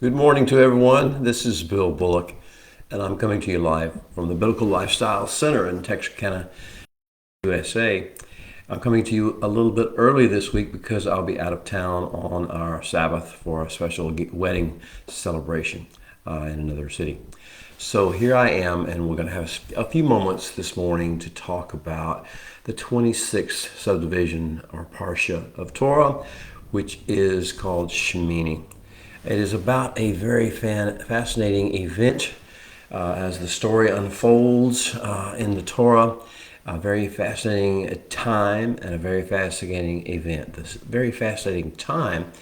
Good morning to everyone. This is Bill Bullock, and I'm coming to you live from the Biblical Lifestyle Center in Texarkana, USA. I'm coming to you a little bit early this week because I'll be out of town on our Sabbath for a special wedding celebration in another city. So here I am, and we're going to have a few moments this morning to talk about the 26th subdivision or parsha of Torah, which is called Shemini. It is about a very fascinating event as the story unfolds in the Torah. A very fascinating time and a very fascinating event. This very fascinating time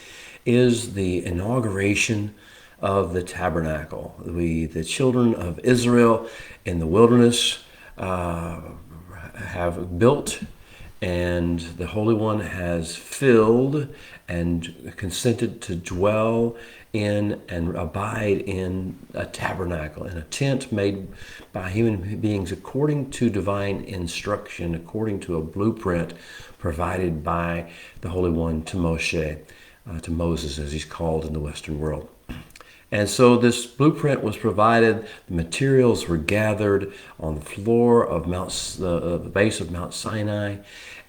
is the inauguration of the tabernacle. The children of Israel in the wilderness have built, and the Holy One has filled and consented to dwell in and abide in a tabernacle, in a tent made by human beings according to divine instruction, according to a blueprint provided by the Holy One to Moshe, to Moses as he's called in the Western world. And so this blueprint was provided, the materials were gathered on the floor of the base of Mount Sinai.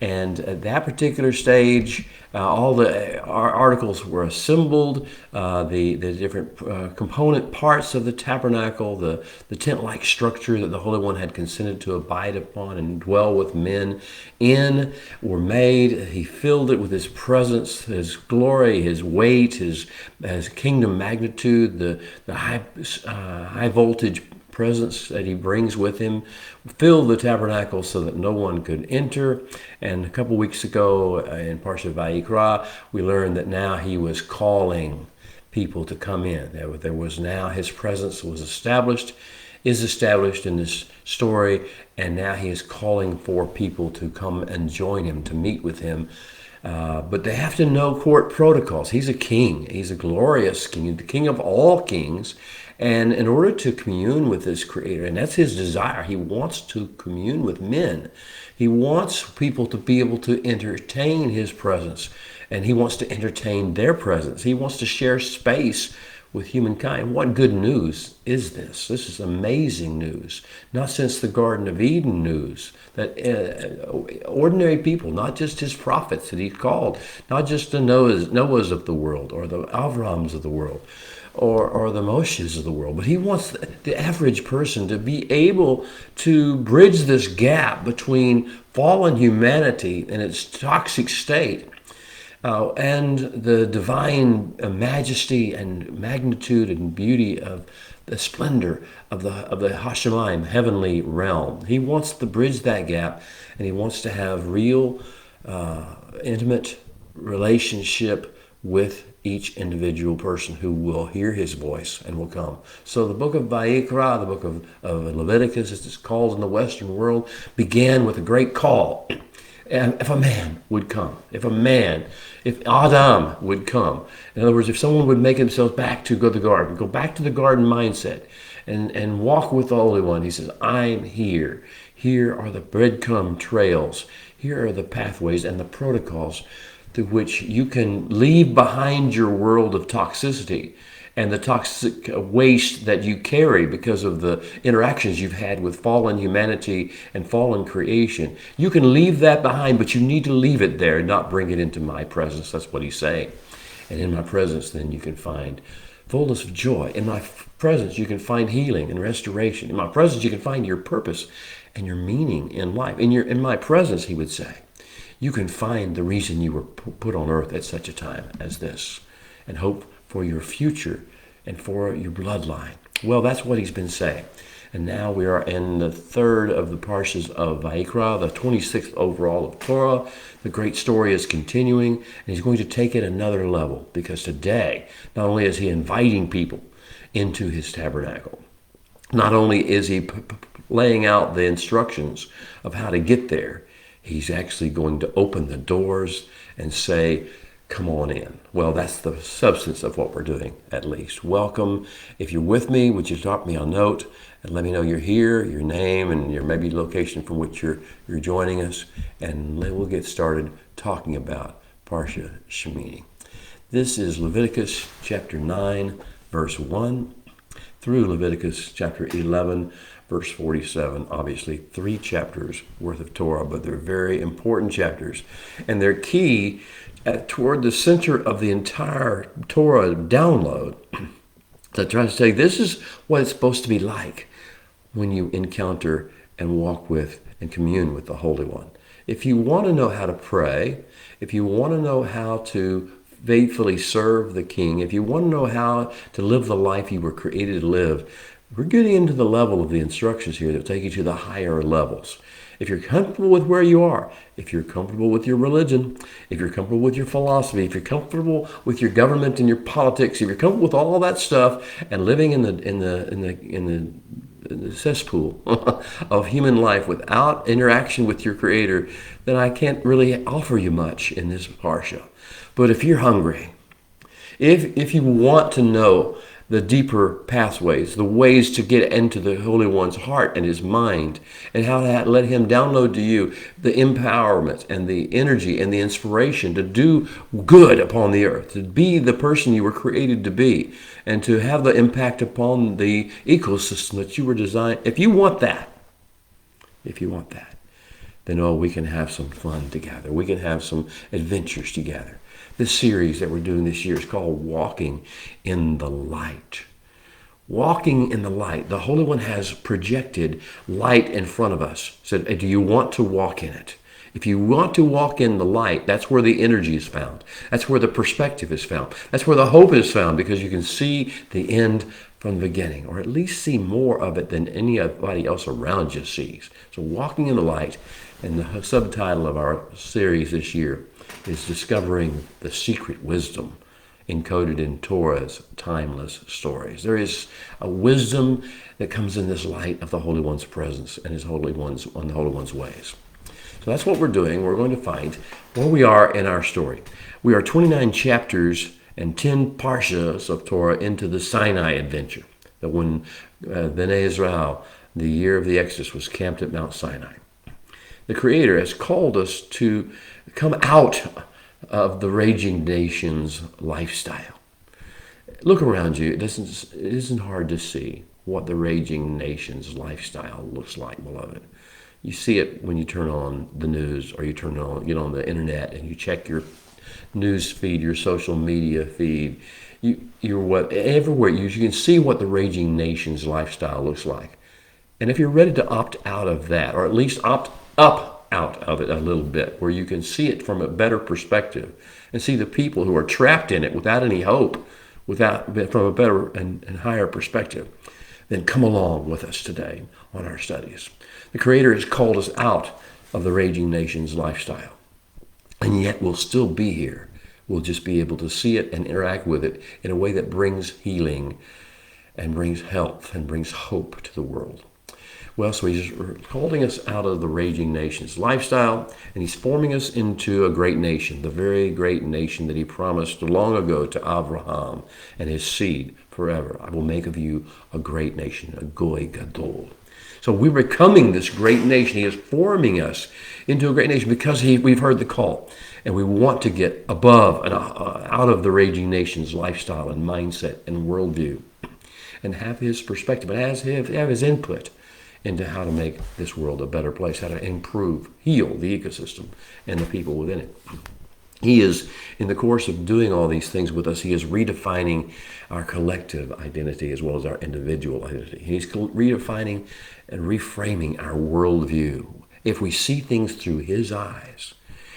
And at that particular stage, all the articles were assembled, the different component parts of the tabernacle, the tent-like structure that the Holy One had consented to abide upon and dwell with men in, were made. He filled it with His presence, His glory, His weight, His kingdom magnitude, the high voltage presence that He brings with Him, filled the tabernacle so that no one could enter. And a couple weeks ago in Parsha Vayikra, we learned that now He was calling people to come in. There was now His presence was established, is established in this story, and now He is calling for people to come and join Him, to meet with Him. But they have to know court protocols. He's a king. He's a glorious king, the king of all kings. And in order to commune with this Creator, and that's His desire, He wants to commune with men. He wants people to be able to entertain His presence, and He wants to entertain their presence. He wants to share space with humankind. What good news is this? This is amazing news. Not since the Garden of Eden news, that ordinary people, not just His prophets that He called, not just the Noahs of the world or the Avrahams of the world, or the Moshes of the world, but He wants the average person to be able to bridge this gap between fallen humanity and its toxic state and the divine majesty and magnitude and beauty of the splendor of the Hashemayim, heavenly realm. He wants to bridge that gap, and He wants to have real, intimate relationship with each individual person who will hear His voice and will come. So the book of Vayikra, the book of Leviticus, as it's called in the Western world, began with a great call. And if a man would come, if Adam would come, in other words, if someone would make themselves back to go back to the garden mindset and walk with the Holy One, He says, I'm here. Here are the breadcrumb trails. Here are the pathways and the protocols through which you can leave behind your world of toxicity and the toxic waste that you carry because of the interactions you've had with fallen humanity and fallen creation. You can leave that behind, but you need to leave it there and not bring it into my presence. That's what He's saying. And in my presence, then you can find fullness of joy. In my presence, you can find healing and restoration. In my presence, you can find your purpose and your meaning in life. In my presence, He would say, you can find the reason you were put on earth at such a time as this, and hope for your future and for your bloodline. Well, that's what He's been saying. And now we are in the third of the parshas of Vayikra, the 26th overall of Torah. The great story is continuing, and He's going to take it another level, because today, not only is He inviting people into His tabernacle, not only is He laying out the instructions of how to get there, He's actually going to open the doors and say, come on in. Well, that's the substance of what we're doing, at least. Welcome. If you're with me, would you drop me a note and let me know you're here, your name, and your maybe location from which you're joining us, and we'll get started talking about Parsha Shemini. This is Leviticus chapter 9, verse 1 through Leviticus chapter 11, verse 47. Obviously, 3 chapters worth of Torah, but they're very important chapters. And they're key toward the center of the entire Torah download to try to say this is what it's supposed to be like when you encounter and walk with and commune with the Holy One. If you want to know how to pray, if you want to know how to faithfully serve the King, if you want to know how to live the life you were created to live, we're getting into the level of the instructions here that take you to the higher levels. If you're comfortable with where you are, if you're comfortable with your religion, if you're comfortable with your philosophy, if you're comfortable with your government and your politics, if you're comfortable with all that stuff and living in the cesspool of human life without interaction with your Creator, then I can't really offer you much in this parsha. But if you're hungry, if you want to know the deeper pathways, the ways to get into the Holy One's heart and his mind, and how to let him download to you the empowerment and the energy and the inspiration to do good upon the earth, to be the person you were created to be, and to have the impact upon the ecosystem that you were designed. If you want that, then we can have some fun together. We can have some adventures together. This series that we're doing this year is called Walking in the Light. Walking in the light. The Holy One has projected light in front of us. Said, do you want to walk in it? If you want to walk in the light, that's where the energy is found. That's where the perspective is found. That's where the hope is found, because you can see the end from the beginning, or at least see more of it than anybody else around you sees. So walking in the light, and the subtitle of our series this year is Discovering the Secret Wisdom encoded in Torah's timeless stories. There is a wisdom that comes in this light of the Holy One's presence and the Holy One's ways. So that's what we're doing. We're going to find where we are in our story. We are 29 chapters and 10 parshas of Torah into the Sinai adventure, that when Bnei Israel, the year of the Exodus, was camped at Mount Sinai. The Creator has called us to come out of the raging nation's lifestyle. Look around you. It isn't hard to see what the raging nation's lifestyle looks like, beloved. You see it when you turn on the news, or you get on the internet and you check your news feed, your social media feed. Everywhere you can see what the raging nation's lifestyle looks like. And if you're ready to opt out of that, or at least opt up out of it a little bit, where you can see it from a better perspective and see the people who are trapped in it without any hope, from a better and higher perspective, then come along with us today on our studies. The Creator has called us out of the raging nation's lifestyle, and yet we'll still be here. We'll just be able to see it and interact with it in a way that brings healing and brings health and brings hope to the world. Well, so he's holding us out of the raging nation's lifestyle, and he's forming us into a great nation, the very great nation that he promised long ago to Abraham and his seed forever. I will make of you a great nation, a goy gadol. So we're becoming this great nation. He is forming us into a great nation because we've heard the call, and we want to get above and out of the raging nation's lifestyle and mindset and worldview, and have his perspective and have his input into how to make this world a better place, how to improve, heal the ecosystem and the people within it. He is, in the course of doing all these things with us, he is redefining our collective identity as well as our individual identity. He's redefining and reframing our worldview. If we see things through his eyes,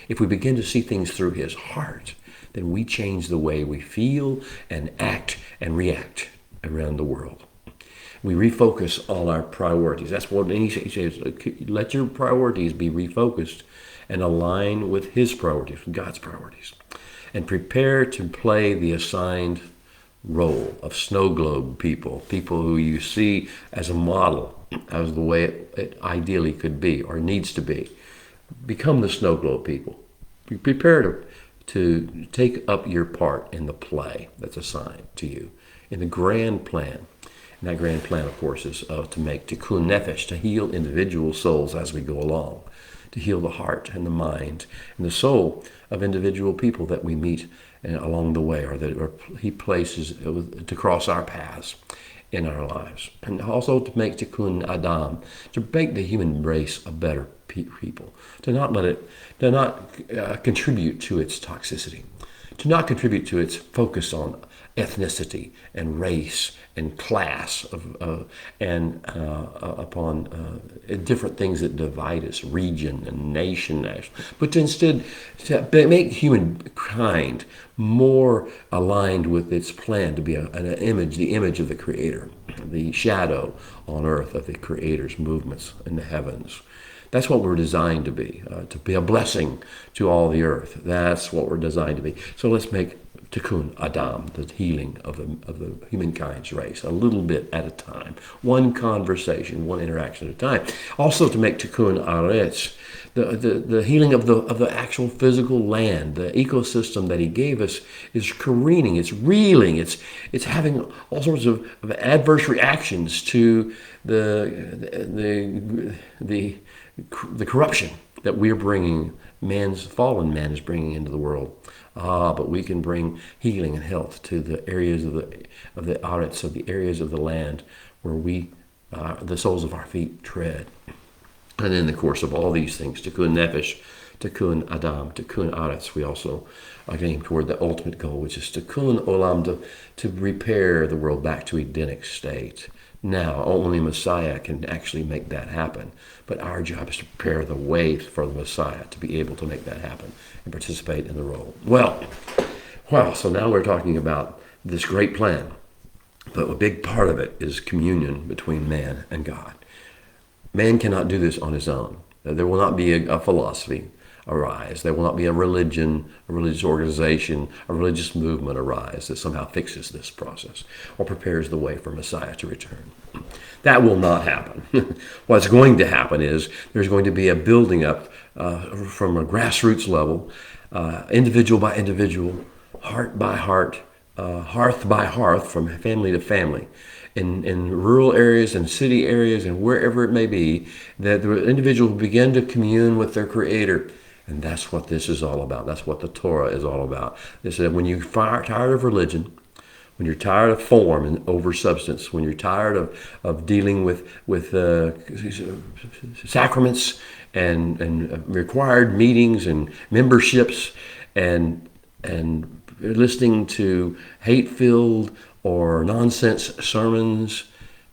if we begin to see things through his heart, then we change the way we feel and act and react around the world. We refocus all our priorities. That's what he says. Let your priorities be refocused and align with his priorities, God's priorities. And prepare to play the assigned role of snow globe people who you see as a model, as the way it ideally could be or needs to be. Become the snow globe people. Be prepared to take up your part in the play that's assigned to you, in the grand plan. And that grand plan, of course, is to make tikkun nefesh, to heal individual souls as we go along, to heal the heart and the mind and the soul of individual people that we meet and along the way, or he places to cross our paths in our lives. And also to make Tikkun Adam, to make the human race a better people, to not contribute to its toxicity, to not contribute to its focus on ethnicity and race and class and upon different things that divide us, region and nation, but to instead to make humankind more aligned with its plan to be the image of the Creator, the shadow on earth of the Creator's movements in the heavens. That's what we're designed to be a blessing to all the earth. That's what we're designed to be. So let's make Tikkun Adam, the healing of the humankind's race, a little bit at a time, one conversation, one interaction at a time. Also to make Tikkun Aretz, the healing of the actual physical land, the ecosystem that He gave us is careening, it's reeling, it's having all sorts of adverse reactions to the corruption that we're bringing. Fallen man is bringing into the world. But we can bring healing and health to the areas of the aretz, of the areas of the land where the soles of our feet tread. And in the course of all these things, Tikkun Nefesh, Tikkun Adam, Tikkun Aretz, we also are getting toward the ultimate goal, which is Tikkun Olam, to repair the world back to Edenic state. Now, only Messiah can actually make that happen. But our job is to prepare the way for the Messiah to be able to make that happen and participate in the role. Well, so now we're talking about this great plan. But a big part of it is communion between man and God. Man cannot do this on his own. There will not be a philosophy arise. There will not be a religion, a religious organization, a religious movement arise that somehow fixes this process or prepares the way for Messiah to return. That will not happen. What's going to happen is there's going to be a building up from a grassroots level, individual by individual, heart by heart, hearth by hearth, from family to family, in rural areas and city areas and wherever it may be, that the individual will begin to commune with their Creator. And that's what this is all about. That's what the Torah is all about. They said when you're tired of religion, when you're tired of form and over substance, when you're tired of dealing with sacraments and required meetings and memberships and listening to hate-filled or nonsense sermons,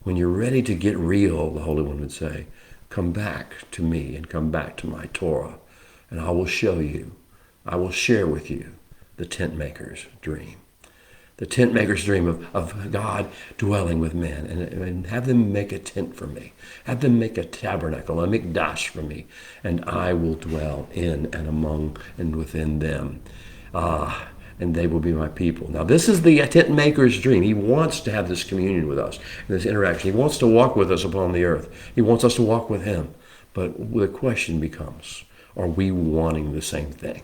when you're ready to get real, the Holy One would say, come back to me and come back to my Torah, and I will show you, I will share with you the tent maker's dream. The tent maker's dream of God dwelling with men, and have them make a tent for me. Have them make a tabernacle, a mikdash for me, and I will dwell in and among and within them. And they will be my people. Now, this is the tent maker's dream. He wants to have this communion with us, this interaction. He wants to walk with us upon the earth. He wants us to walk with Him. But the question becomes, are we wanting the same thing?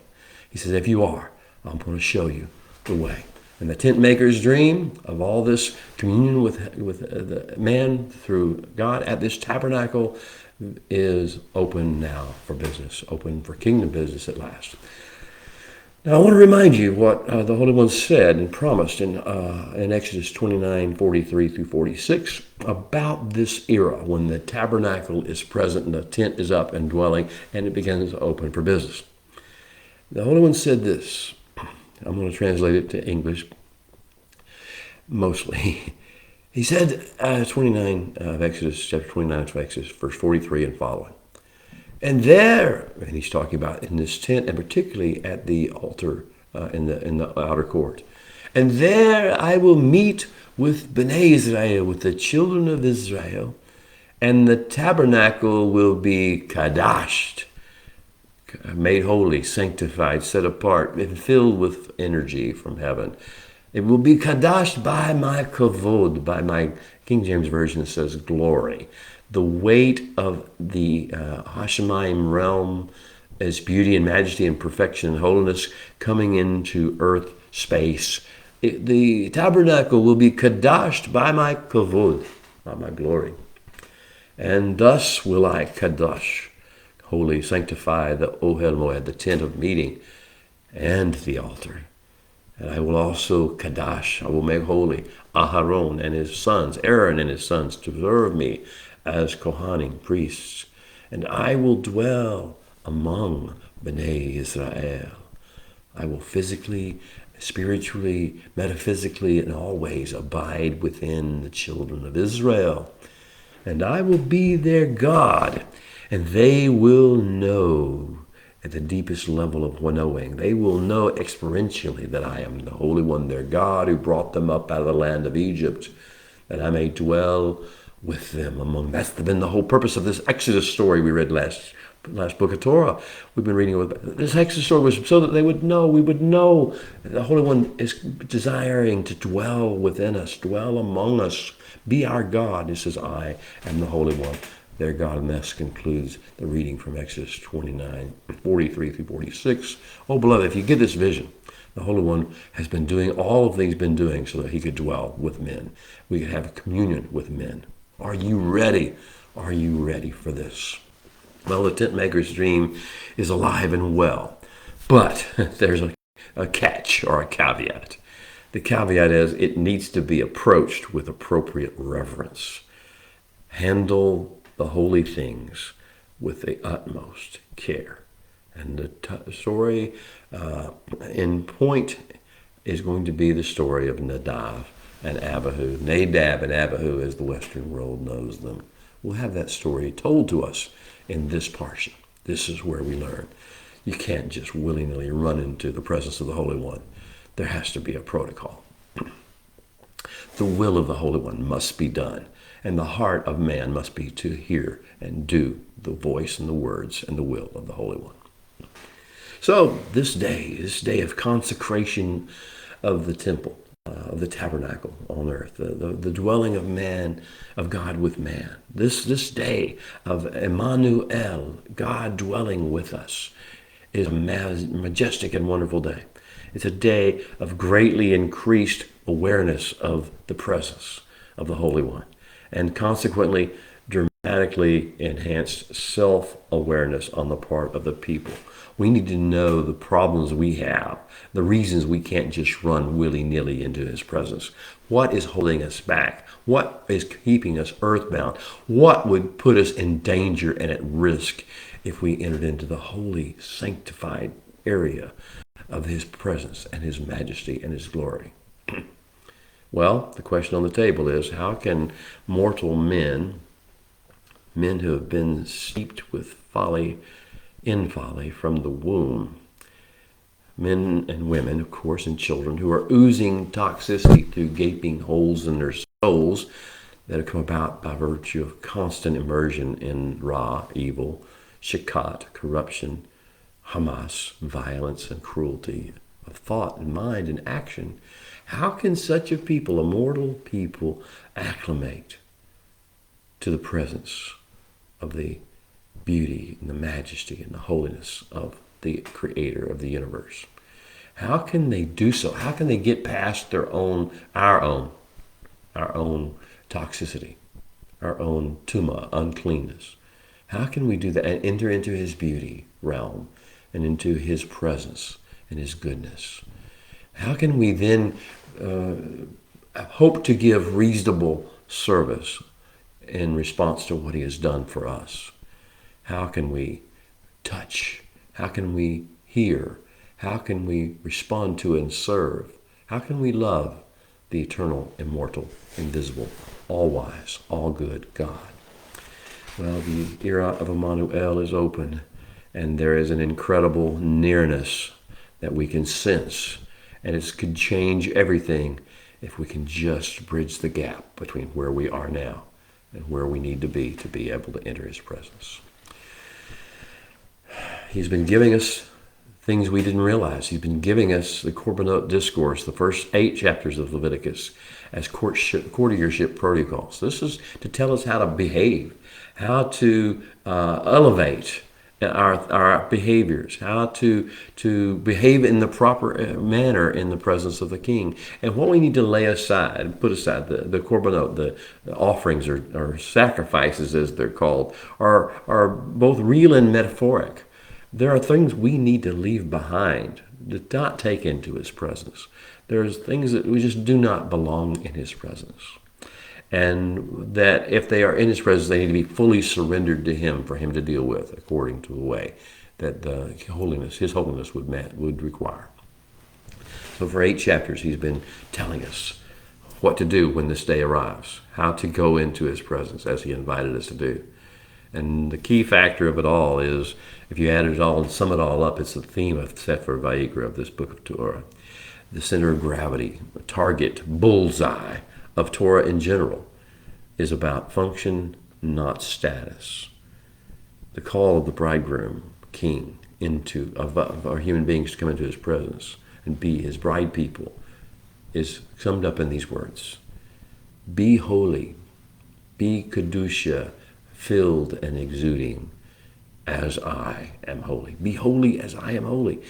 He says, if you are, I'm going to show you the way. And the tent maker's dream of all this communion with the man through God at this tabernacle is open now for business, open for kingdom business at last. Now, I want to remind you what the Holy One said and promised in Exodus 29:43 through 46 about this era when the tabernacle is present and the tent is up and dwelling and it begins to open for business. The Holy One said this. I'm going to translate it to English mostly. He said, 29 of Exodus, chapter 29 of Exodus, verse 43 and following. And there, and he's talking about in this tent, and particularly at the altar in the outer court. And there I will meet with Bnei Israel, with the children of Israel, and the tabernacle will be kadashed, made holy, sanctified, set apart, and filled with energy from heaven. It will be kadashed by my kavod, by my King James Version says glory. The weight of the Hashemayim realm as beauty and majesty and perfection and holiness coming into earth space. The tabernacle will be kadashed by my kavod, by my glory. And thus will I kadash, holy, sanctify the Ohel Moed, the tent of meeting, and the altar. And I will also Kadash, I will make holy Aharon and his sons, Aaron and his sons, to serve me as Kohanim, priests. And I will dwell among Bnei Israel. I will physically, spiritually, metaphysically, in all ways abide within the children of Israel. And I will be their God, and they will know at the deepest level of knowing. They will know experientially that I am the Holy One, their God, who brought them up out of the land of Egypt, that I may dwell with them among. That's been the whole purpose of this Exodus story we read last book of Torah. We've been reading it. This Exodus story was so that they would know, we would know that the Holy One is desiring to dwell within us, dwell among us, be our God. He says, I am the Holy One, their God. And this concludes the reading from Exodus 29, 43 through 46. Oh, beloved, if you get this vision, the Holy One has been doing all of things been doing so that he could dwell with men. We could have communion with men. Are you ready? Are you ready for this? Well, the tent maker's dream is alive and well, but there's a catch or a caveat. The caveat is it needs to be approached with appropriate reverence. Handle the holy things with the utmost care. And the story in point is going to be the story of Nadab and Abihu. Nadab and Abihu, as the Western world knows them. We'll have that story told to us in this parsha. This is where we learn. You can't just willy-nilly run into the presence of the Holy One. There has to be a protocol. The will of the Holy One must be done, and the heart of man must be to hear and do the voice and the words and the will of the Holy One. So this day of consecration of the temple, of the tabernacle on earth, the dwelling of man, of God with man. This day of Emmanuel, God dwelling with us, is a majestic and wonderful day. It's a day of greatly increased awareness of the presence of the Holy One, and consequently dramatically enhanced self-awareness on the part of the people. We need to know the problems we have, the reasons we can't just run willy-nilly into his presence. What is holding us back? What is keeping us earthbound? What would put us in danger and at risk if we entered into the holy, sanctified area of his presence and his majesty and his glory? Well, the question on the table is, how can mortal men who have been steeped with folly, in folly from the womb, men and women, of course, and children who are oozing toxicity through gaping holes in their souls that have come about by virtue of constant immersion in Ra, evil, Shakat, corruption, Hamas, violence and cruelty of thought and mind and action. How can such a people, immortal people, acclimate to the presence of the beauty and the majesty and the holiness of the creator of the universe? How can they do so? How can they get past our own toxicity, our own tuma, uncleanness? How can we do that and enter into his beauty realm and into his presence and his goodness? How can we then hope to give reasonable service in response to what he has done for us? How can we touch? How can we hear? How can we respond to and serve? How can we love the eternal, immortal, invisible, all-wise, all-good God? Well, the era of Emmanuel is open, and there is an incredible nearness that we can sense, and it could change everything if we can just bridge the gap between where we are now and where we need to be able to enter his presence. He's been giving us things we didn't realize. He's been giving us the Korbanot discourse, the first 8 chapters of Leviticus, as courtiership protocols. This is to tell us how to behave, how to elevate our behaviors, how to behave in the proper manner in the presence of the king, and what we need to lay aside, put aside. The korbanot, the offerings or sacrifices as they're called, are both real and metaphoric. There are things we need to leave behind did not take into his presence. There's things that we just do not belong in his presence. And that if they are in his presence, they need to be fully surrendered to him for him to deal with according to the way that his holiness would require. So for 8 chapters, he's been telling us what to do when this day arrives, how to go into his presence as he invited us to do. And the key factor of it all is, if you add it all and sum it all up, it's the theme of Sefer Vayikra, of this book of Torah. The center of gravity, the target, bullseye of Torah in general is about function, not status. The call of the bridegroom, king, of our human beings to come into his presence and be his bride people is summed up in these words. Be holy, be kedusha, filled and exuding as I am holy. Be holy as I am holy.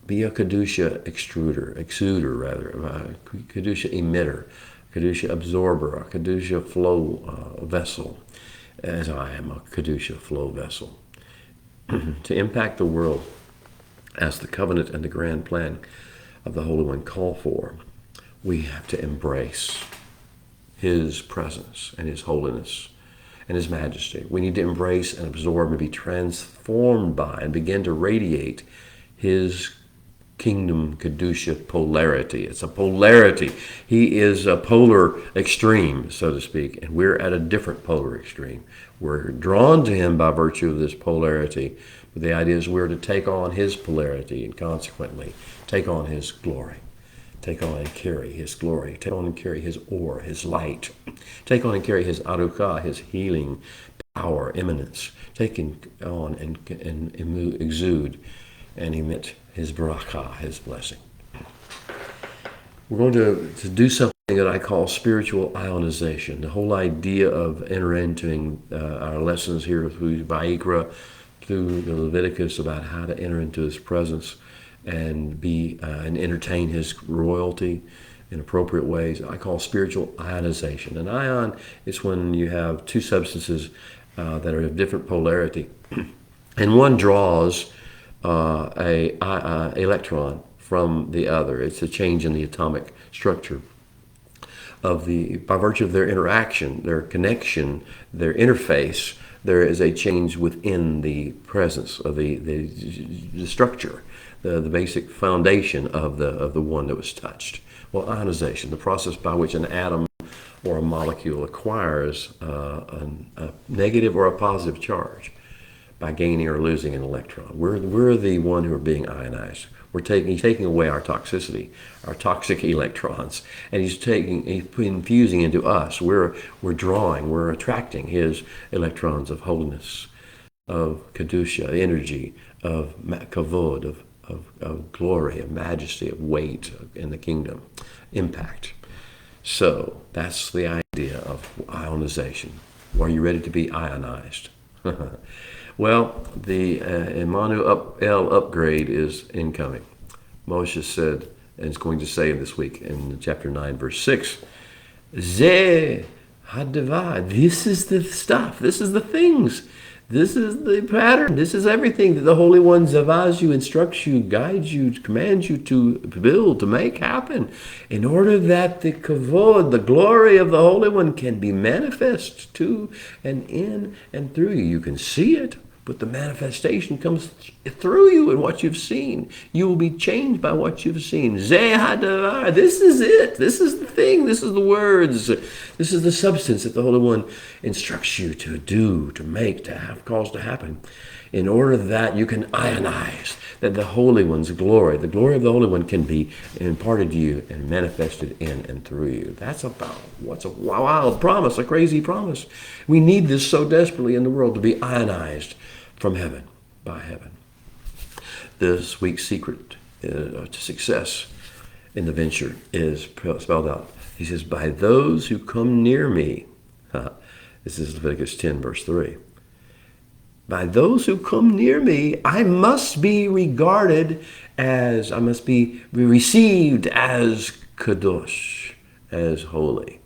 Be a kedusha exuder, kedusha emitter, kedusha absorber, a kedusha flow vessel, as I am a kedusha flow vessel. To impact the world as the covenant and the grand plan of the Holy One call for, we have to embrace his presence and his holiness and his majesty. We need to embrace and absorb and be transformed by and begin to radiate his kingdom kedusha polarity. It's a polarity. He is a polar extreme, so to speak, and we're at a different polar extreme. We're drawn to him by virtue of this polarity, but the idea is we're to take on his polarity and consequently take on his glory. Take on and carry his glory. Take on and carry his or, his light. Take on and carry his arukah, his healing power, eminence. Take on and exude and emit his barakah, his blessing. We're going to do something that I call spiritual ionization. The whole idea of entering our lessons here through Vayikra, through the Leviticus, about how to enter into his presence and be and entertain his royalty in appropriate ways, I call spiritual ionization. An ion is when you have two substances that are of different polarity, and one draws a electron from the other. It's a change in the atomic structure of by virtue of their interaction, their connection, their interface. There is a change within the presence of the structure, the basic foundation of the one that was touched. Well, ionization, the process by which an atom or a molecule acquires a negative or a positive charge by gaining or losing an electron. We're the one who are being ionized. He's taking away our toxicity, our toxic electrons, and he's infusing into us. We're attracting his electrons of holiness, of kedusha, energy, of kavod, of glory, of majesty, of weight in the kingdom, impact. So that's the idea of ionization. Are you ready to be ionized? Well, the Emmanuel upgrade is incoming. Moshe said, and is going to say this week in chapter 9, verse 6, Zeh hadavar. This is the stuff. This is the things. This is the pattern. This is everything that the Holy One zavaz you, instructs you, guides you, commands you to build, to make happen, in order that the kavod, the glory of the Holy One, can be manifest to and in and through you. You can see it, but the manifestation comes through you and what you've seen. You will be changed by what you've seen. Zeh hadavar. This is it. This is the thing. This is the words. This is the substance that the Holy One instructs you to do, to make, to have, cause to happen, in order that you can ionize, that the Holy One's glory, the glory of the Holy One, can be imparted to you and manifested in and through you. That's about what's a wild promise, a crazy promise. We need this so desperately in the world, to be ionized from heaven, by heaven. This week's secret to success in the venture is spelled out. He says, by those who come near me. This is Leviticus 10, verse 3. By those who come near me, I must be regarded as, I must be received as kadosh, as holy.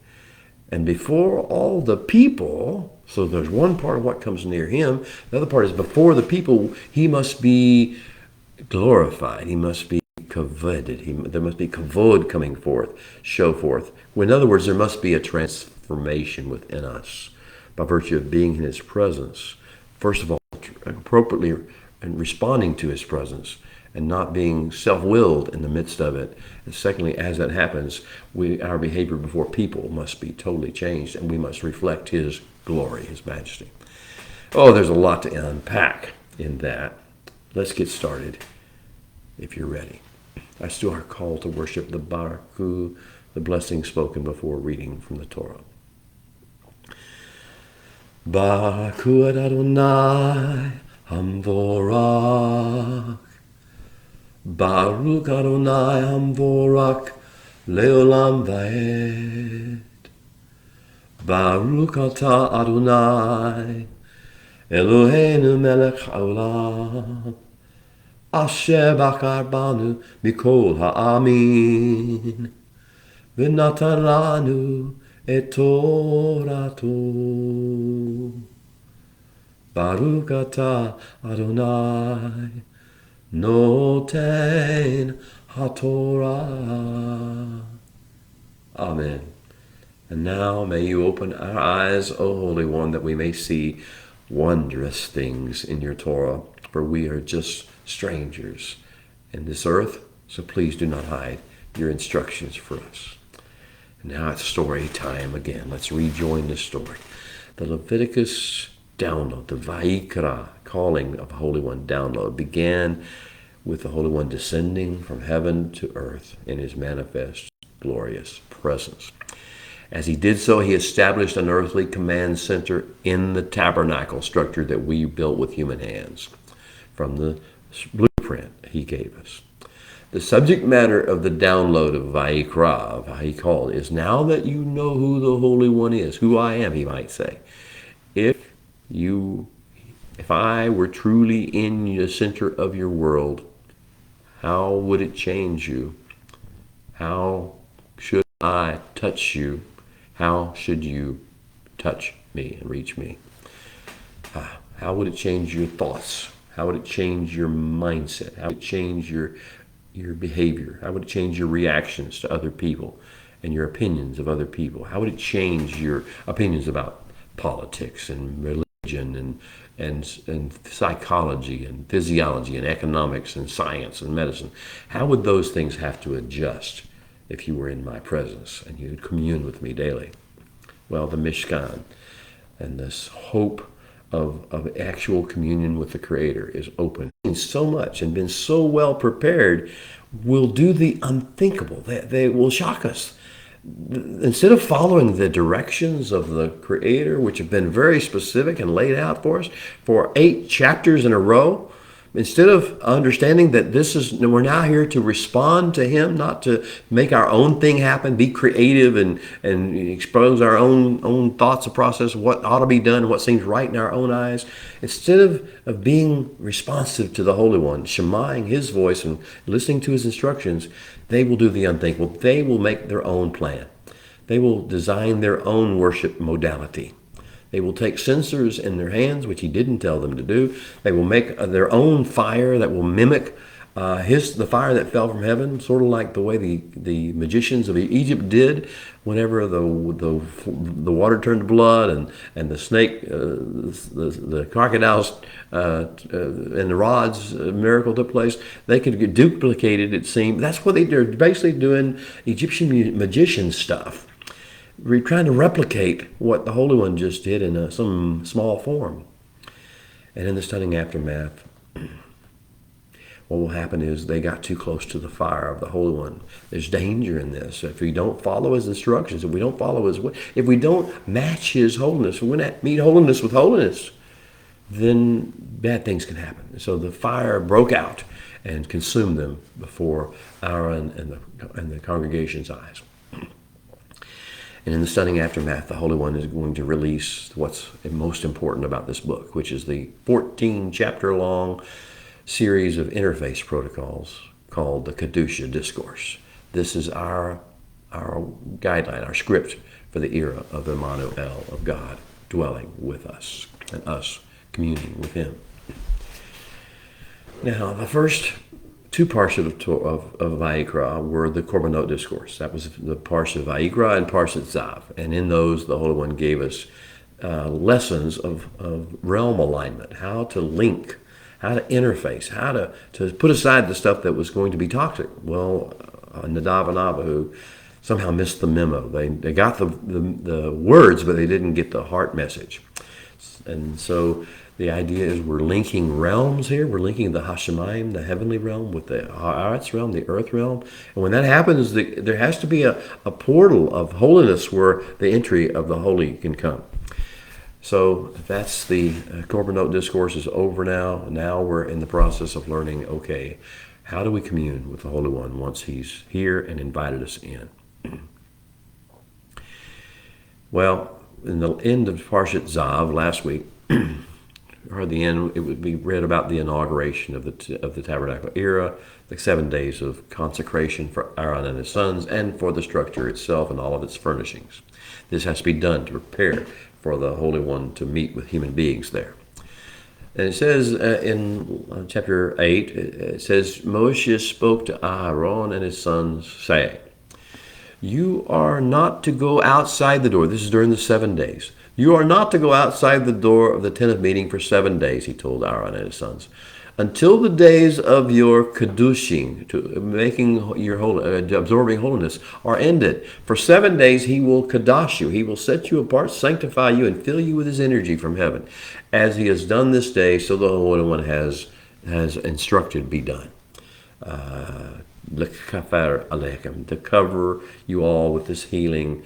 And before all the people, so there's one part of what comes near him. The other part is before the people, he must be glorified. He must be kavod. There must be kavod coming forth, show forth. In other words, there must be a transformation within us by virtue of being in his presence. First of all, appropriately and responding to his presence and not being self-willed in the midst of it. And secondly, as that happens, our behavior before people must be totally changed, and we must reflect his glory, his majesty. Oh, there's a lot to unpack in that. Let's get started, if you're ready. I still are called to worship the Baraku, the blessing spoken before reading from the Torah. Baraku Adonai Hamvorak. Baruch Adonai Hamvorak Leolam Vaed. Baruch Ata Adonai Eloheinu melech haolam asher bachar banu mikol ha'amin v'natan lanu et torato. Baruch ata Adonai noten haTorah. Amen. And now may you open our eyes, O Holy One, that we may see wondrous things in your Torah, for we are just strangers in this earth, so please do not hide your instructions for us. And now it's story time again. Let's rejoin the story. The Leviticus download, the Vayikra, calling of the Holy One download, began with the Holy One descending from heaven to earth in his manifest, glorious presence. As he did so, he established an earthly command center in the tabernacle structure that we built with human hands from the blueprint he gave us. The subject matter of the download of Vayikra, how he called, is now that you know who the Holy One is, who I am, he might say. If I were truly in the center of your world, how would it change you? How should I touch you? How should you touch me and reach me? How would it change your thoughts? How would it change your mindset? How would it change your behavior? How would it change your reactions to other people and your opinions of other people? How would it change your opinions about politics and religion and psychology and physiology and economics and science and medicine? How would those things have to adjust if you were in my presence and you would commune with me daily? Well, the Mishkan and this hope of actual communion with the Creator is open. So much and been so well prepared will do the unthinkable. They will shock us. Instead of following the directions of the Creator, which have been very specific and laid out for us for 8 chapters in a row, instead of understanding that we're now here to respond to him, not to make our own thing happen, be creative and expose our own thoughts and process, what ought to be done, what seems right in our own eyes. Instead of being responsive to the Holy One, shemaing his voice and listening to his instructions, they will do the unthinkable. They will make their own plan. They will design their own worship modality. They will take censers in their hands, which he didn't tell them to do. They will make their own fire that will mimic the fire that fell from heaven, sort of like the way the magicians of Egypt did whenever the water turned to blood and the snake, the crocodiles and the rods miracle took place. They could get duplicated, it seemed. That's what they're basically doing, Egyptian magician stuff. We're trying to replicate what the Holy One just did in some small form. And in the stunning aftermath, what will happen is they got too close to the fire of the Holy One. There's danger in this. If we don't follow his instructions, if we don't follow his way, if we don't match his holiness, if we not meet holiness with holiness, then bad things can happen. So the fire broke out and consumed them before Aaron and the congregation's eyes. And in the stunning aftermath, the Holy One is going to release what's most important about this book, which is the 14-chapter-long series of interface protocols called the Kedusha Discourse. This is our guideline, our script for the era of Emmanuel, of God dwelling with us and us communing with him. Now, the first two parts of Vayikra were the Korbanot discourse. That was the parts of Vayikra and parts of Zav. And in those, the Holy One gave us lessons of realm alignment, how to link, how to interface, how to put aside the stuff that was going to be toxic. Well, Nadav and Abihu somehow missed the memo. They got the words, but they didn't get the heart message. And so the idea is we're linking realms here. We're linking the Hashemayim, the heavenly realm, with the Haaretz realm, the earth realm. And when that happens, there has to be a portal of holiness where the entry of the holy can come. So that's the Korbanot discourse is over now. Now we're in the process of learning, okay, how do we commune with the Holy One once he's here and invited us in? Well, in the end of Parshat Zav last week, or the end, it would be read about the inauguration of the tabernacle era, the 7 days of consecration for Aaron and his sons, and for the structure itself and all of its furnishings. This has to be done to prepare for the Holy One to meet with human beings there. And it says in chapter 8, it says, Moshe spoke to Aaron and his sons, saying, you are not to go outside the door. This is during the 7 days. You are not to go outside the door of the tent of meeting for 7 days, he told Aaron and his sons, until the days of your kedushing, to making your absorbing holiness, are ended. For 7 days he will kadosh you. He will set you apart, sanctify you, and fill you with his energy from heaven. As he has done this day, so the Holy One has instructed be done. To cover you all with this healing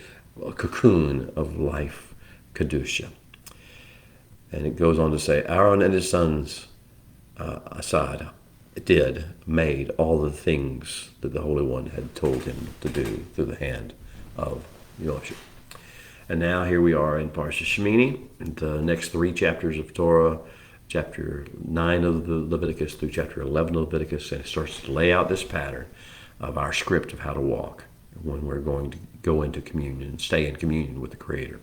cocoon of life, Kedusha. And it goes on to say, Aaron and his sons, Asad, made all the things that the Holy One had told him to do through the hand of Yosha. And now here we are in Parsha Shemini, the next 3 chapters of Torah, chapter 9 of the Leviticus through chapter 11 of Leviticus, and it starts to lay out this pattern of our script of how to walk when we're going to go into communion and stay in communion with the Creator.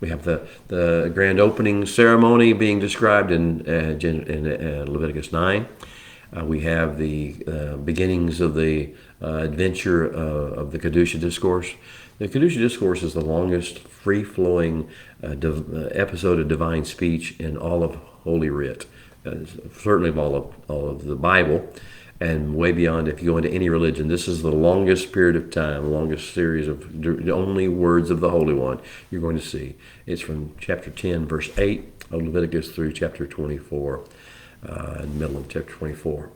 We have the grand opening ceremony being described in Leviticus 9. We have the beginnings of the adventure of the Kedusha Discourse. The Kedusha Discourse is the longest free-flowing episode of divine speech in all of Holy Writ, certainly of all of the Bible, and way beyond. If you go into any religion, this is the longest period of time, longest series of the only words of the Holy One you're going to see. It's from chapter 10, verse 8 of Leviticus through chapter 24, in the middle of chapter 24.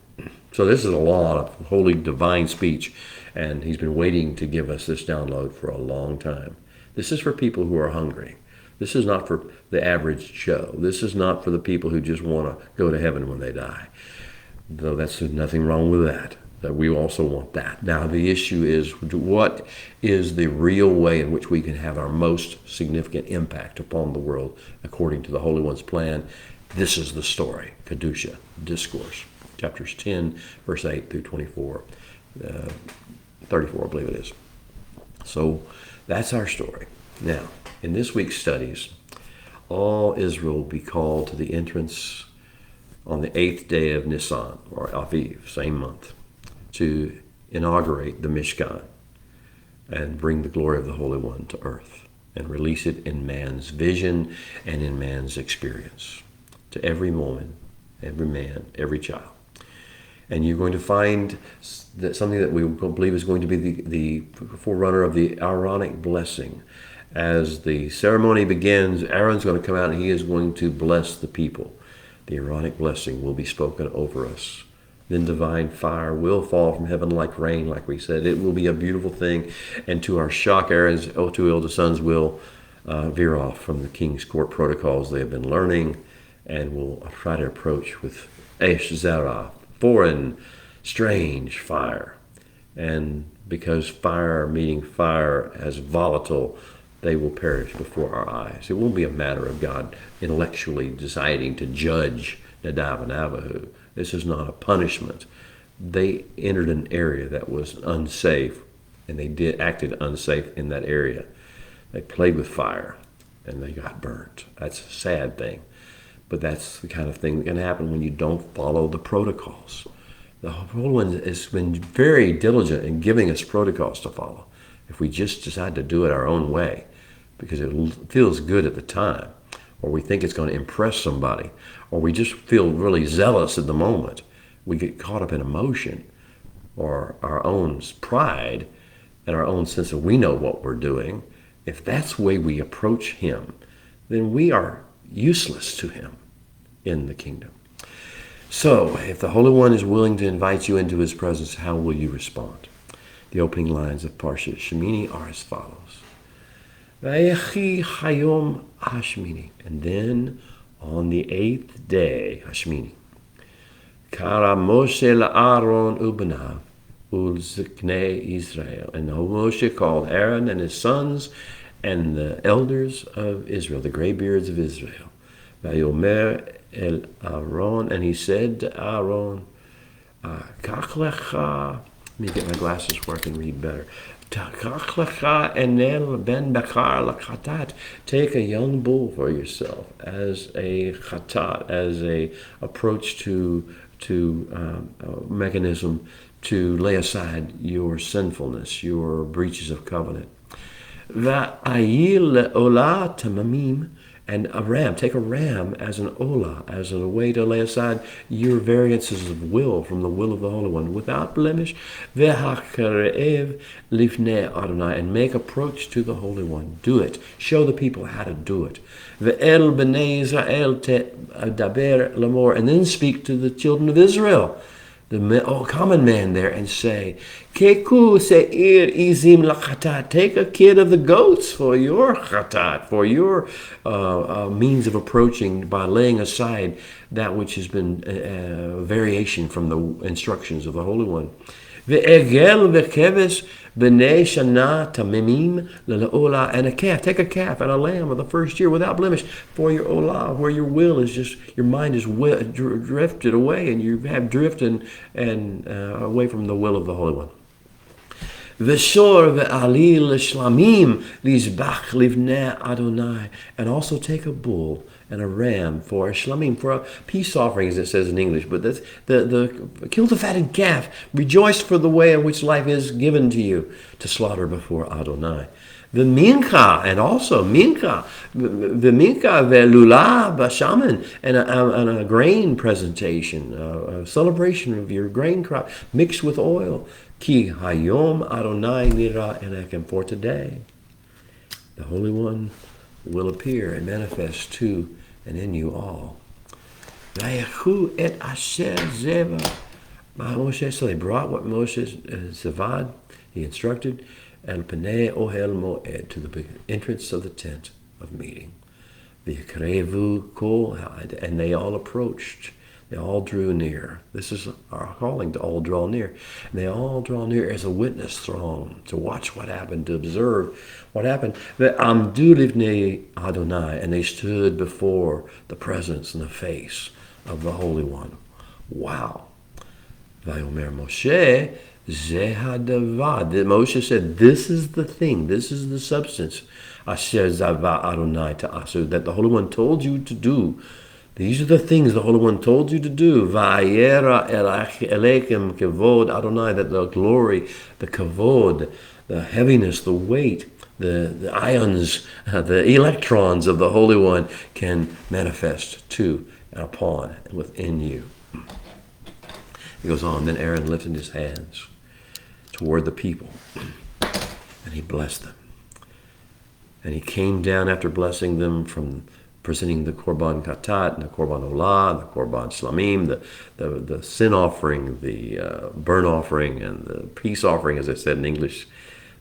So this is a lot of holy divine speech, and he's been waiting to give us this download for a long time. This is for people who are hungry. This is not for the average Joe. This is not for the people who just want to go to heaven when they die. Though there's nothing wrong with that. That we also want that. Now the issue is, what is the real way in which we can have our most significant impact upon the world according to the Holy One's plan? This is the story, Kedusha Discourse, chapters 10, verse 8 through 24, 34, I believe it is. So that's our story. Now, in this week's studies, all Israel will be called to the entrance on the 8th day of Nisan, or Aviv, same month, to inaugurate the Mishkan and bring the glory of the Holy One to earth and release it in man's vision and in man's experience to every woman, every man, every child. And you're going to find that something that we believe is going to be the forerunner of the Aaronic blessing. As the ceremony begins, Aaron's going to come out and he is going to bless the people. The Aaronic blessing will be spoken over us. Then divine fire will fall from heaven like rain, like we said. It will be a beautiful thing. And to our shock, Aaron's two eldest sons will veer off from the king's court protocols they have been learning and will try to approach with Esh Zerah, foreign, strange fire. And because fire meeting fire as volatile, they will perish before our eyes. It won't be a matter of God intellectually deciding to judge Nadav and Abihu. This is not a punishment. They entered an area that was unsafe, and they acted unsafe in that area. They played with fire, and they got burnt. That's a sad thing. But that's the kind of thing that can happen when you don't follow the protocols. The Holy One has been very diligent in giving us protocols to follow. If we just decide to do it our own way, because it feels good at the time, or we think it's going to impress somebody, or we just feel really zealous at the moment, we get caught up in emotion or our own pride and our own sense of we know what we're doing. If that's the way we approach Him, then we are useless to Him in the kingdom. So, if the Holy One is willing to invite you into His presence, how will you respond? The opening lines of Parsha Shemini are as follows. Vayechi hayom hashmini. And then on the 8th day, Hashmini, Kara Moshe la'aron ubanav ulziknei Israel. And Moshe called Aaron and his sons and the elders of Israel, the graybeards of Israel. Vayomer el Aaron, and he said to Aaron, Kach lecha, let me get my glasses where I can read better. Kach lecha enel ben bakar lachatat. Take a young bull for yourself as a chatat, as a approach to a mechanism to lay aside your sinfulness, your breaches of covenant. Va'ayil olah tamamim. And a ram, take a ram as an olah, as a way to lay aside your variances of will from the will of the Holy One, without blemish. V'hakarev lifnei Adonai, and make approach to the Holy One. Do it. Show the people how to do it. Ve'el b'nei Israel daber lamor, and then speak to the children of Israel, the common man there, and say, Keku se'ir izim lachatat. Take a kid of the goats for your chatat, for your means of approaching by laying aside that which has been a variation from the instructions of the Holy One. Ve'egel ve'keves b'nei shana tamimim le'olah, and a calf. Take a calf and a lamb of the first year without blemish for your olah, where your will is just, your mind is drifted away, and you have drifted and away from the will of the Holy One. V'shor ve'alil shlamim lizbach livnei Adonai, and also take a bull and a ram for a shlamim, for a peace offering, as it says in English. But that's kill the fatted calf. Rejoice for the way in which life is given to you to slaughter before Adonai. The mincha, and also mincha, the mincha ve'lula b'shaman, and a grain presentation, a celebration of your grain crop mixed with oil. Ki hayom Adonai nira enekem, for today the Holy One will appear and manifest to and in you all. Vayechu et asher zeva Moshe. So they brought what Moshe zavad, he instructed, el penei ohel moed, to the entrance of the tent of meeting. V'yekrevu kol, and they all approached. They all drew near. This is our calling, to all draw near. And they all draw near as a witness throng, to watch what happened, to observe what happened. Ve'amdu livnei Adonai, and they stood before the presence and the face of the Holy One. Wow. Vayomer Moshe zehadavar. Moshe said, this is the thing, this is the substance, asher zava Adonai ta'asu, that the Holy One told you to do. These are the things the Holy One told you to do. Va'ayera elechem kavod Adonai, that the glory, the kavod, the heaviness, the weight, the ions, the electrons of the Holy One can manifest to and upon and within you. He goes on, then Aaron lifted his hands toward the people, and he blessed them. And he came down after blessing them from presenting the korban katat and the korban olah, the korban shlamim, the sin offering, the burnt offering, and the peace offering, as I said in English,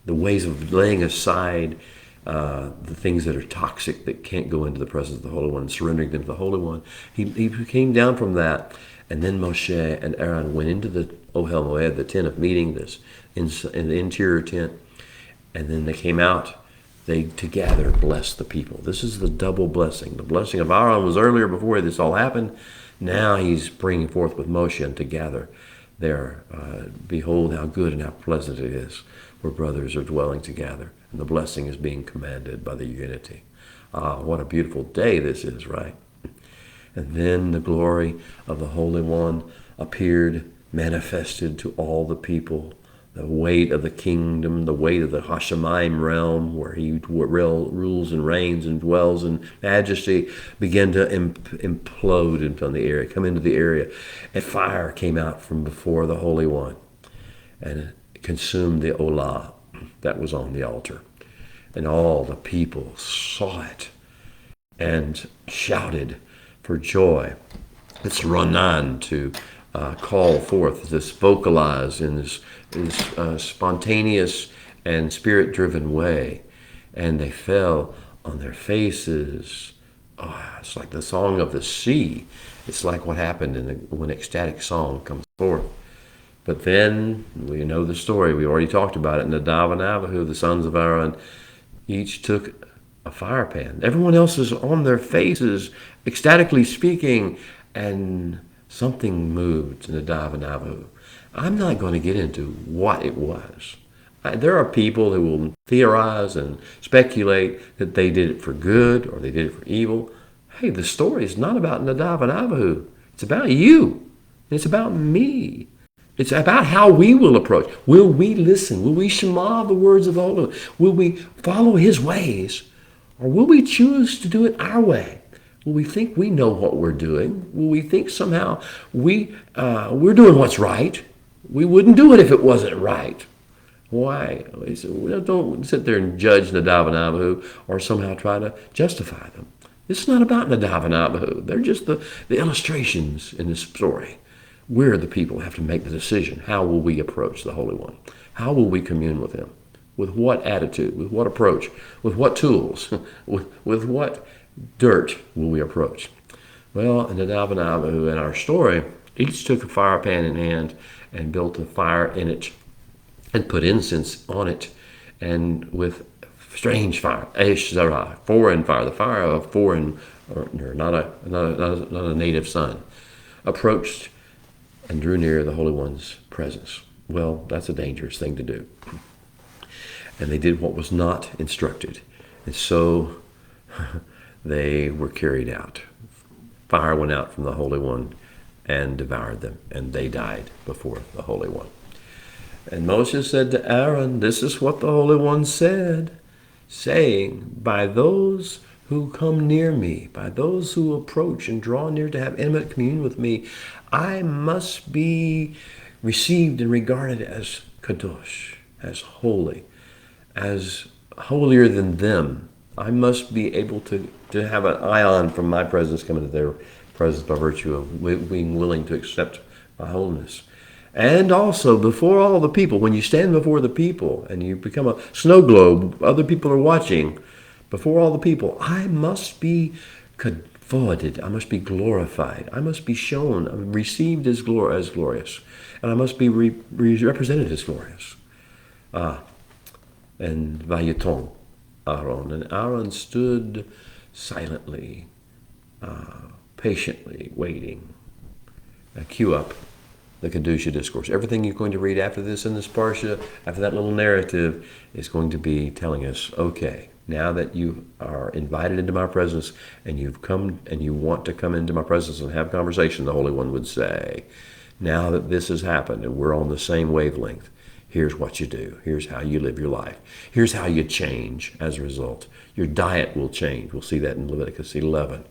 the ways of laying aside the things that are toxic, that can't go into the presence of the Holy One, and surrendering them to the Holy One. He came down from that, and then Moshe and Aaron went into the Ohel Moed, the tent of meeting, this in the interior tent, and then they came out. They together blessed the people. This is the double blessing. The blessing of Aaron was earlier before this all happened. Now he's bringing forth with Moshe, and together there, behold how good and how pleasant it is where brothers are dwelling together. And the blessing is being commanded by the unity. What a beautiful day this is, right? And then the glory of the Holy One appeared manifested to all the people. The weight of the kingdom, the weight of the Hashemayim realm, where he rules and reigns and dwells in majesty, began to implode into the area, come into the area. And fire came out from before the Holy One and it consumed the olah that was on the altar. And all the people saw it and shouted for joy. It's Ranan to call forth, this vocalize in this spontaneous and spirit-driven way. And they fell on their faces. Oh, it's like the song of the sea. It's like what happened when ecstatic song comes forth. But then, we know the story. We already talked about it. Nadav and Abihu, the sons of Aaron, each took a fire pan. Everyone else is on their faces, ecstatically speaking, and something moved Nadav and Abihu. I'm not going to get into what it was. There are people who will theorize and speculate that they did it for good or they did it for evil. Hey, the story is not about Nadav and Abihu. It's about you. It's about me. It's about how we will approach. Will we listen? Will we shema the words of the Holy One? Will we follow his ways? Or will we choose to do it our way? Will we think we know what we're doing? Will we think somehow we're doing what's right? We wouldn't do it if it wasn't right. Why? Don't sit there and judge Nadav and Abihu or somehow try to justify them. It's not about Nadav and Abihu. They're just the illustrations in this story. We're the people who have to make the decision. How will we approach the Holy One? How will we commune with him? With what attitude? With what approach? With what tools? with what dirt will we approach? Well, Nadav and Abihu in our story each took a fire pan in hand and built a fire in it and put incense on it, and with strange fire, Esh Zarah, foreign fire, the fire of a foreign, or not a native sun, approached and drew near the Holy One's presence. Well, that's a dangerous thing to do. And they did what was not instructed. And so they were carried out. Fire went out from the Holy One and devoured them, and they died before the Holy One. And Moses said to Aaron, this is what the Holy One said, saying, by those who come near me, by those who approach and draw near to have intimate communion with me, I must be received and regarded as kadosh, as holy, as holier than them. I must be able to have an ion from my presence come into their presence by virtue of being willing to accept my holiness. And also, before all the people, when you stand before the people and you become a snow globe, other people are watching, before all the people, I must be kavoded, I must be glorified, I must be shown, received as glorious, and I must be represented as glorious. And Vayaton Aaron, and Aaron stood silently, patiently waiting. Now cue up the Kedusha discourse. Everything you're going to read after this in this parsha, after that little narrative, is going to be telling us, okay, now that you are invited into my presence and you've come and you want to come into my presence and have conversation, the Holy One would say, now that this has happened and we're on the same wavelength, here's what you do. Here's how you live your life. Here's how you change as a result. Your diet will change. We'll see that in Leviticus 11.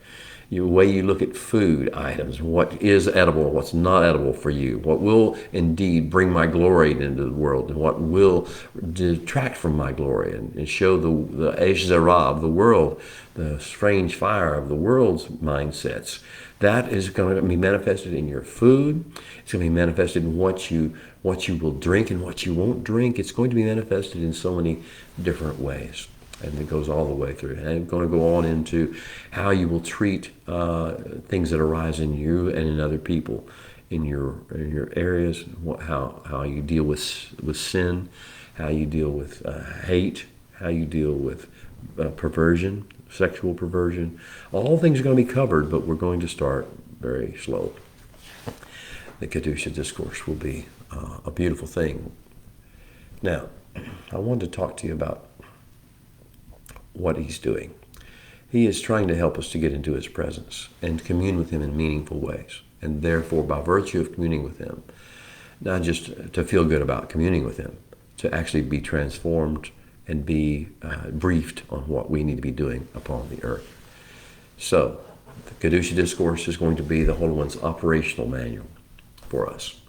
The way you look at food items, what is edible, what's not edible for you, what will indeed bring my glory into the world, and what will detract from my glory and show the Esh Zarah of the world, the strange fire of the world's mindsets. That is going to be manifested in your food. It's going to be manifested in what you will drink and what you won't drink. It's going to be manifested in so many different ways. And it goes all the way through. And I'm going to go on into how you will treat things that arise in you and in other people, in your areas, how you deal with sin, how you deal with hate, how you deal with perversion, sexual perversion. All things are going to be covered, but we're going to start very slow. The Kedusha discourse will be a beautiful thing. Now, I wanted to talk to you about what he's doing. He is trying to help us to get into his presence and commune with him in meaningful ways. And therefore, by virtue of communing with him, not just to feel good about communing with him, to actually be transformed and be briefed on what we need to be doing upon the earth. So, the Kedusha Discourse is going to be the Holy One's operational manual for us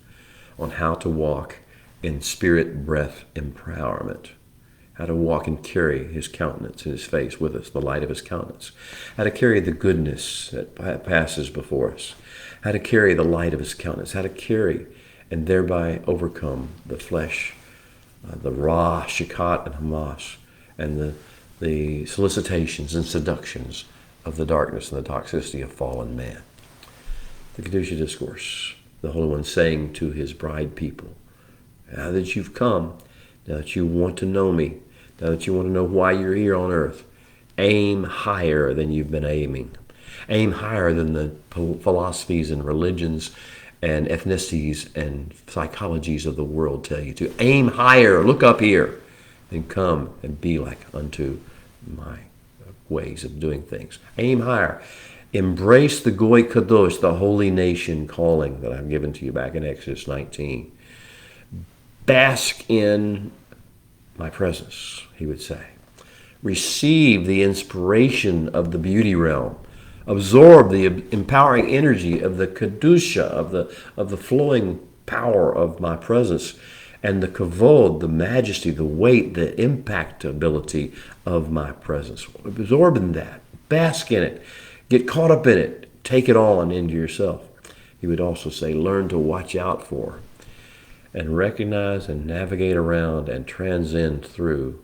on how to walk in spirit breath empowerment, how to walk and carry his countenance in his face with us, the light of his countenance, how to carry the goodness that passes before us, how to carry the light of his countenance, how to carry and thereby overcome the flesh, the Ra, Shakat, and Hamas, and the solicitations and seductions of the darkness and the toxicity of fallen man. The Kedusha Discourse, the Holy One saying to his bride people, now that you've come, now that you want to know me, now that you want to know why you're here on earth, aim higher than you've been aiming. Aim higher than the philosophies and religions and ethnicities and psychologies of the world tell you to. Aim higher, look up here, and come and be like unto my ways of doing things. Aim higher. Embrace the Goy Kadosh, the holy nation calling that I've given to you back in Exodus 19. Bask in my presence, he would say. Receive the inspiration of the beauty realm. Absorb the empowering energy of the Kedusha, of the flowing power of my presence, and the kavod, the majesty, the weight, the impactability of my presence. Absorb in that. Bask in it. Get caught up in it. Take it on into yourself. He would also say, learn to watch out for and recognize and navigate around and transcend through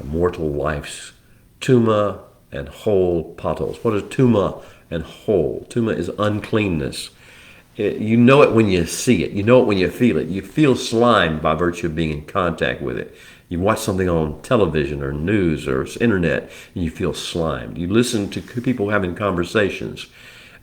mortal life's tuma and whole patos. What is tuma and whole? Tuma is uncleanness. You know it when you see it. You know it when you feel it. You feel slime by virtue of being in contact with it. You watch something on television or news or internet, and you feel slimed. You listen to people having conversations,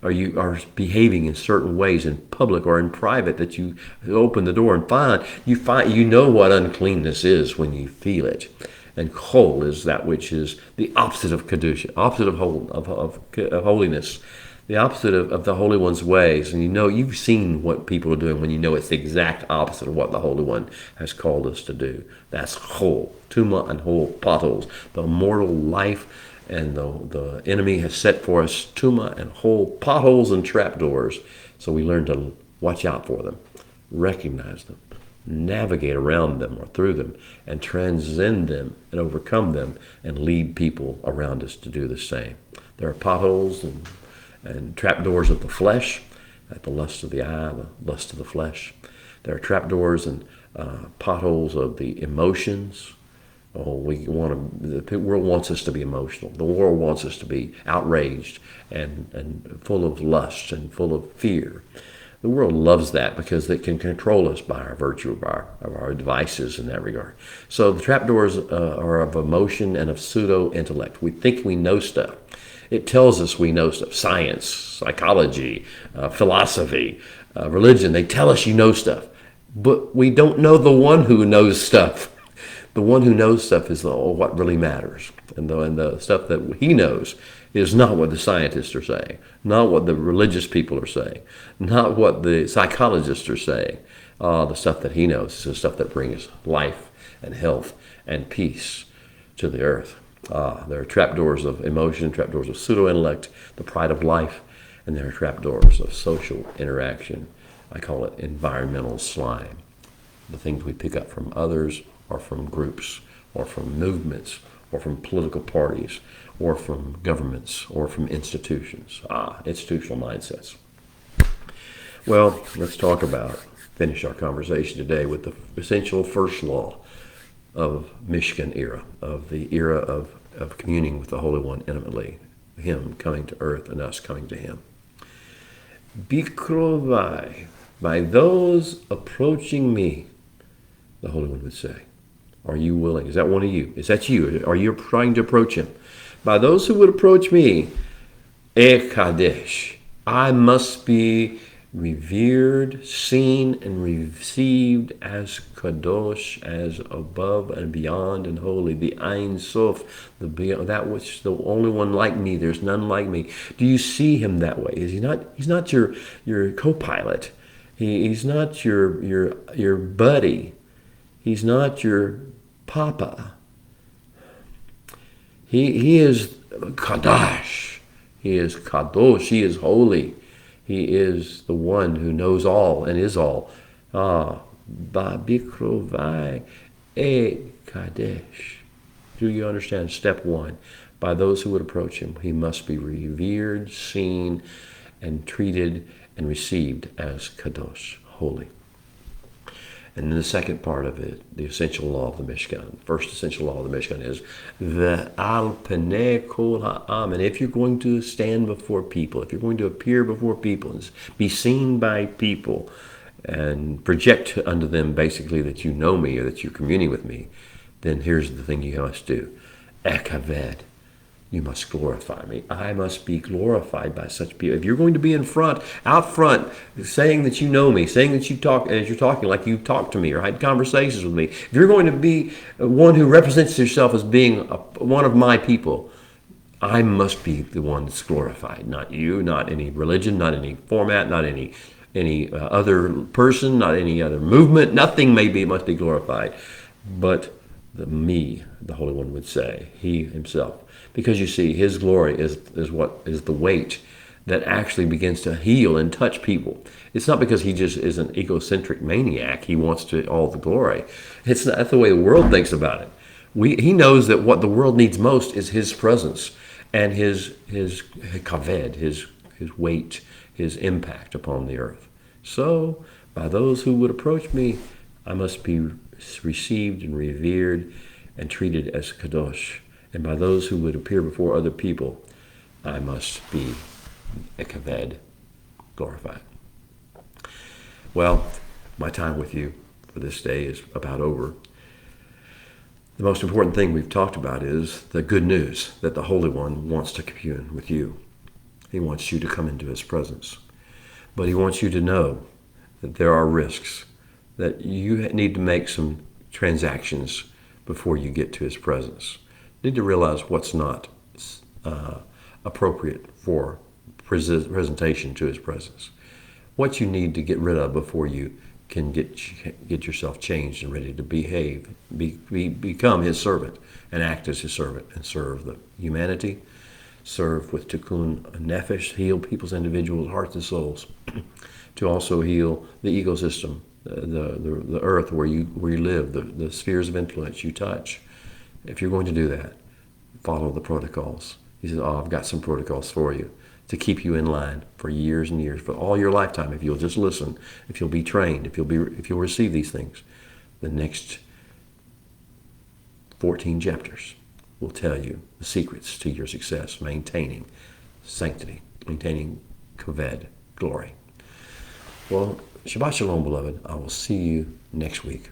or you are behaving in certain ways in public or in private that you open the door and find you know what uncleanness is when you feel it. And chol is that which is the opposite of kedusha, opposite of holiness, the opposite of the Holy One's ways. And you know, you've seen what people are doing when you know it's the exact opposite of what the Holy One has called us to do. That's chol, tuma and whole patos, the immortal life. And the enemy has set for us tuma and whole potholes and trapdoors. So we learn to watch out for them, recognize them, navigate around them or through them, and transcend them and overcome them and lead people around us to do the same. There are potholes and trapdoors of the flesh, at the lust of the eye, the lust of the flesh. There are trapdoors and potholes of the emotions. The world wants us to be emotional. The world wants us to be outraged and full of lust and full of fear. The world loves that because it can control us by our virtue of our devices in that regard. So the trapdoors are of emotion and of pseudo-intellect. We think we know stuff. It tells us we know stuff. Science, psychology, philosophy, religion, they tell us you know stuff. But we don't know the one who knows stuff. The one who knows stuff is what really matters. And the stuff that he knows is not what the scientists are saying, not what the religious people are saying, not what the psychologists are saying. The stuff that he knows is the stuff that brings life and health and peace to the earth. There are trapdoors of emotion, trapdoors of pseudo-intellect, the pride of life, and there are trapdoors of social interaction. I call it environmental slime. The things we pick up from others, or from groups, or from movements, or from political parties, or from governments, or from institutions. Institutional mindsets. Well, let's finish our conversation today with the essential first law of Mishkan era, of the era of communing with the Holy One intimately, him coming to earth and us coming to him. Bikrovai, by those approaching me, the Holy One would say. Are you willing? Is that one of you? Is that you? Are you trying to approach him? By those who would approach me, Kadesh, I must be revered, seen, and received as Kadosh, as above and beyond and holy, the Ein Sof, that which the only one like me. There's none like me. Do you see him that way? Is he not? He's not your co-pilot. He's not your buddy. He's not your papa. He is Kadash. He is Kadosh. He is holy. He is the one who knows all and is all. Ah, Ba Bikrovai E Kadesh. Do you understand? Step one. By those who would approach him, he must be revered, seen, and treated and received as Kadosh, holy. And then the second part of it, the essential law of the Mishkan. First essential law of the Mishkan is the al penei kol ha'am. And if you're going to stand before people, if you're going to appear before people and be seen by people and project unto them basically that you know me or that you're communing with me, then here's the thing you must do. Ekaved. You must glorify me. I must be glorified by such people. If you're going to be out front, saying that you know me, saying that you talk as you're talking like you talked to me or had conversations with me, if you're going to be one who represents yourself as being one of my people, I must be the one that's glorified, not you, not any religion, not any format, not any other person, not any other movement. Nothing must be glorified, but me, the Holy One would say, he himself. Because you see, his glory is what is the weight that actually begins to heal and touch people. It's not because he just is an egocentric maniac. He wants to all the glory. It's not, that's the way the world thinks about it. He knows that what the world needs most is his presence and his kaved, his weight, his impact upon the earth. So, by those who would approach me, I must be received and revered and treated as kadosh. And by those who would appear before other people, I must be ekaved, glorified. Well, my time with you for this day is about over. The most important thing we've talked about is the good news that the Holy One wants to commune with you. He wants you to come into his presence. But he wants you to know that there are risks, that you need to make some transactions before you get to his presence. You need to realize what's not appropriate for presentation to his presence. What you need to get rid of before you can get yourself changed and ready to behave, become his servant and act as his servant and serve the humanity, serve with tikkun nefesh, heal people's individual hearts and souls, to also heal the ecosystem, the earth where you live, the spheres of influence you touch. If you're going to do that, follow the protocols. He says, I've got some protocols for you to keep you in line for years and years, for all your lifetime. If you'll just listen, if you'll be trained, if you'll receive these things, the next 14 chapters will tell you the secrets to your success, maintaining sanctity, maintaining kaved, glory. Well, Shabbat Shalom, beloved. I will see you next week.